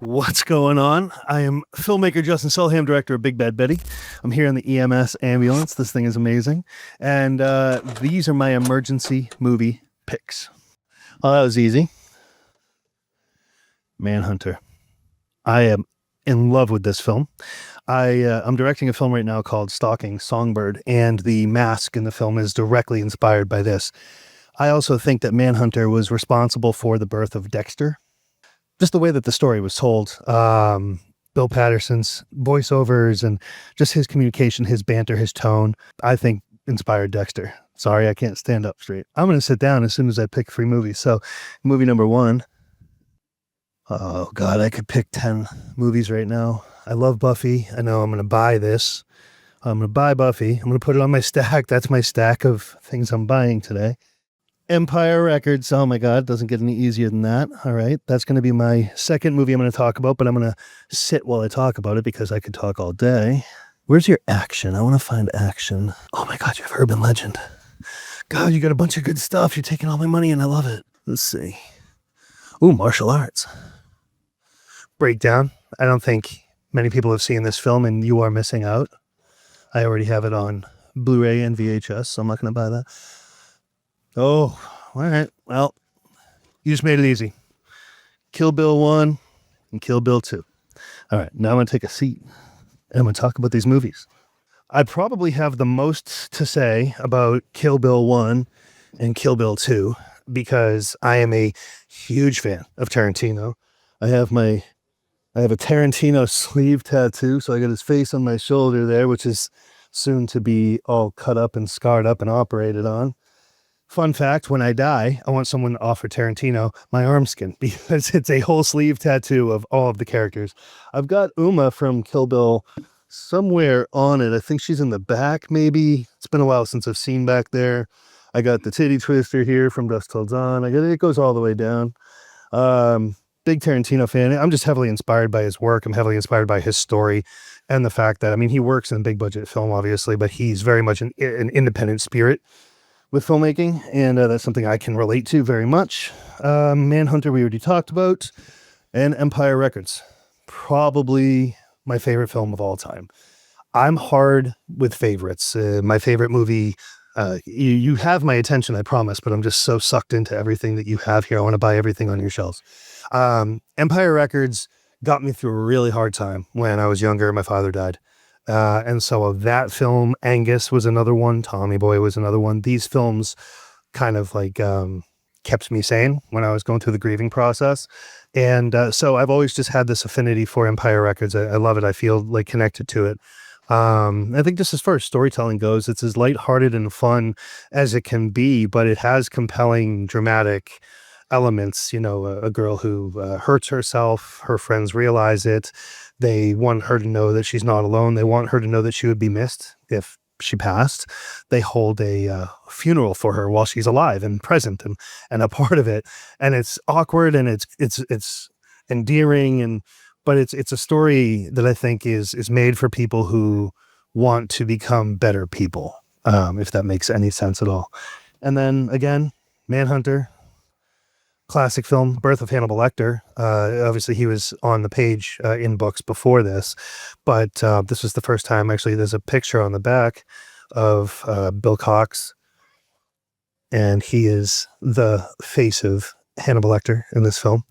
What's going on? I am filmmaker Justin Sulham, director of Big Bad Betty. I'm here in the EMS ambulance. This thing is amazing. And these are my emergency movie picks. Oh, that was easy. Manhunter. I am in love with this film. I'm directing a film right now called Stalking Songbird, and the mask in the film is directly inspired by this. I also think that Manhunter was responsible for the birth of Dexter. Just the way that the story was told, Bill Patterson's voiceovers and just his communication, his banter, his tone, I think inspired Dexter. Sorry, I can't stand up straight. I'm going to sit down as soon as I pick 3 movies. So movie number 1. Oh God, I could pick 10 movies right now. I love Buffy. I know I'm going to buy this. I'm going to buy Buffy. I'm going to put it on my stack. That's my stack of things I'm buying today. Empire Records. Oh my God, it doesn't get any easier than that. All right, that's going to be my second movie I'm going to talk about, but I'm going to sit while I talk about it because I could talk all day. Where's your action? I want to find action. Oh my God, you have Urban Legend. God, you got a bunch of good stuff. You're taking all my money and I love it. Let's see. Ooh, martial arts. Breakdown. I don't think many people have seen this film and you are missing out. I already have it on Blu-ray and VHS, so I'm not going to buy that. Oh, all right. Well, you just made it easy. Kill Bill 1 and Kill Bill 2. All right, now I'm going to take a seat and I'm going to talk about these movies. I probably have the most to say about Kill Bill 1 and Kill Bill 2 because I am a huge fan of Tarantino. I have a Tarantino sleeve tattoo, so I got his face on my shoulder there, which is soon to be all cut up and scarred up and operated on. Fun fact, when I die, I want someone to offer Tarantino my arm skin because it's a whole sleeve tattoo of all of the characters. I've got Uma from Kill Bill somewhere on it. I think she's in the back, maybe. It's been a while since I've seen back there. I got the titty twister here from Dusk Till Dawn. It goes all the way down. Big Tarantino fan. I'm just heavily inspired by his work. I'm heavily inspired by his story and the fact that, he works in big budget film, obviously, but he's very much an independent spirit with filmmaking, and that's something I can relate to very much. Manhunter we already talked about, and Empire Records, probably my favorite film of all time. I'm hard with favorites. My favorite movie, you have my attention, I promise, but I'm just so sucked into everything that you have here. I want to buy everything on your shelves. Empire Records got me through a really hard time when I was younger. My father died. And so that film, Angus was another one. Tommy Boy was another one. These films kind of kept me sane when I was going through the grieving process. And so I've always just had this affinity for Empire Records. I love it. I feel connected to it. I think just as far as storytelling goes, it's as lighthearted and fun as it can be, but it has compelling, dramatic elements. A girl who hurts herself, her friends realize it. They want her to know that she's not alone. They want her to know that she would be missed if she passed. They hold a funeral for her while she's alive and present and a part of it. And it's awkward and it's endearing but it's a story that I think is made for people who want to become better people, if that makes any sense at all. And then again, Manhunter. Classic film, birth of Hannibal Lecter. Obviously, he was on the page in books before this, but this was the first time. Actually, there's a picture on the back of Bill Cox, and he is the face of Hannibal Lecter in this film.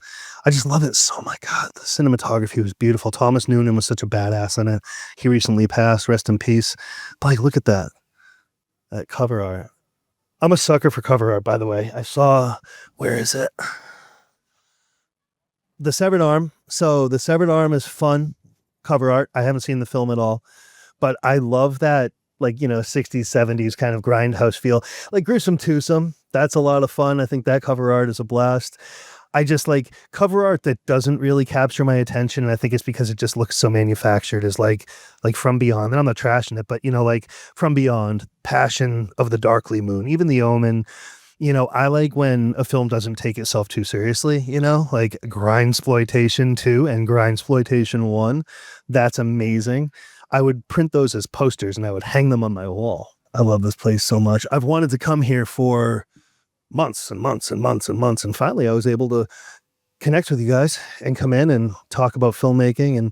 I just love it. So, my God, the cinematography was beautiful. Thomas Noonan was such a badass in it. He recently passed. Rest in peace. But look at that cover art. I'm a sucker for cover art, by the way. I saw, where is it? The Severed Arm. So The Severed Arm is fun cover art. I haven't seen the film at all, but I love that, 60s, 70s kind of grindhouse feel. Gruesome Twosome. That's a lot of fun. I think that cover art is a blast. I just like cover art that doesn't really capture my attention. And I think it's because it just looks so manufactured as like From Beyond. And I'm not trashing it, but From Beyond, Passion of the Darkly Moon, even The Omen. I like when a film doesn't take itself too seriously, like Grindsploitation 2 and Grindsploitation 1. That's amazing. I would print those as posters and I would hang them on my wall. I love this place so much. I've wanted to come here for months and months and months and months. And finally I was able to connect with you guys and come in and talk about filmmaking. And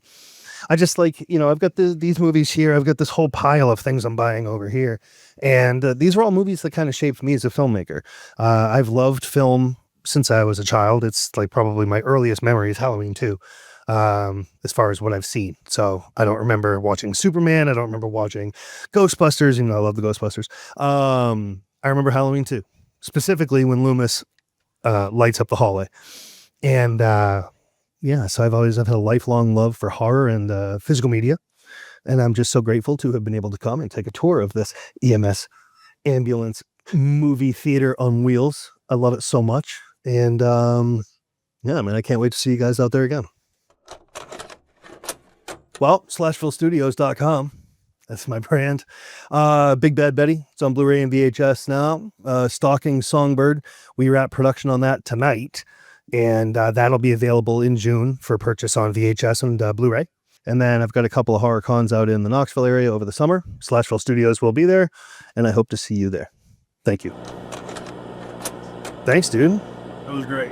I just like, I've got these movies here. I've got this whole pile of things I'm buying over here. And these are all movies that kind of shaped me as a filmmaker. I've loved film since I was a child. It's like probably my earliest memory is Halloween 2, as far as what I've seen. So I don't remember watching Superman. I don't remember watching Ghostbusters. I love the Ghostbusters. I remember Halloween 2, specifically when Loomis lights up the hallway. And so I've had a lifelong love for horror and physical media. And I'm just so grateful to have been able to come and take a tour of this EMS ambulance movie theater on wheels. I love it so much. And I can't wait to see you guys out there again. Well, slashfillstudios.com. That's my brand. Big Bad Betty. It's on Blu-ray and VHS now. Stalking Songbird. We wrap production on that tonight. And that'll be available in June for purchase on VHS and Blu-ray. And then I've got a couple of horror cons out in the Knoxville area over the summer. Slashville Studios will be there. And I hope to see you there. Thank you. Thanks, dude. That was great.